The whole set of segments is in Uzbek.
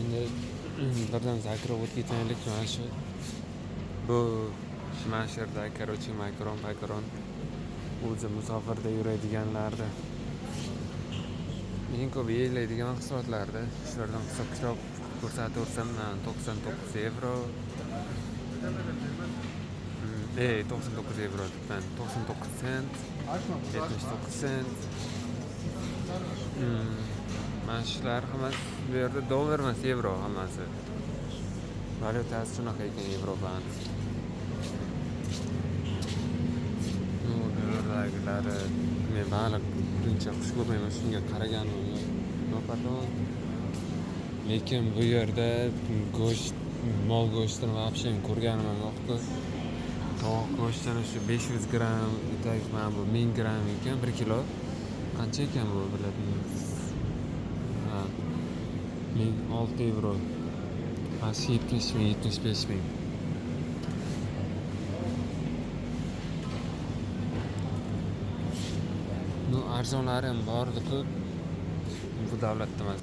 Endi birdan zakrov o'tib ketaylik mana shu bu shmasherda короче makaron o'zi musofirda yuradiganlarni eng ko'p yeyiladigan mahsulotlarda shulardan hisob-kitob ko'rsataversam 99 yevro 99 yevro debman 99 sent 79 sent mana shular hammasi bu yerda dollar emas yevro hammasi valyutasi shunaqa ekan yevropani bu yerdagilari men baliq uncha xush ko'rmayman shunga qaraganman lekin bu yerda go'sht mol go'shtini вообще ko'rganim yo'q-ku. Tovuq go'shtini shu 500 gramm mana bu 1000 gramm ekan 1 kilo. Qancha ekan bu biladingiz? 6 yevro. Mana 70 ming 75 ming. Bu arzonlari ham bor-ku. Bu davlatda emas.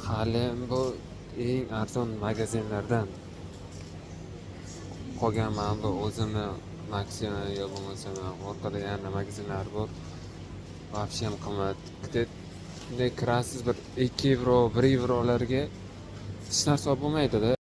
Hali bu eng arzon magazinlardan qolgan mana bu o'zimni Maxima yo bo'lmasa orqada yana magazinlar bor. Вообще ham qimmat. Bunday kirasiz bir 2 yevro 1 yevrolarga hech narsa olib bo'lmaydi-da.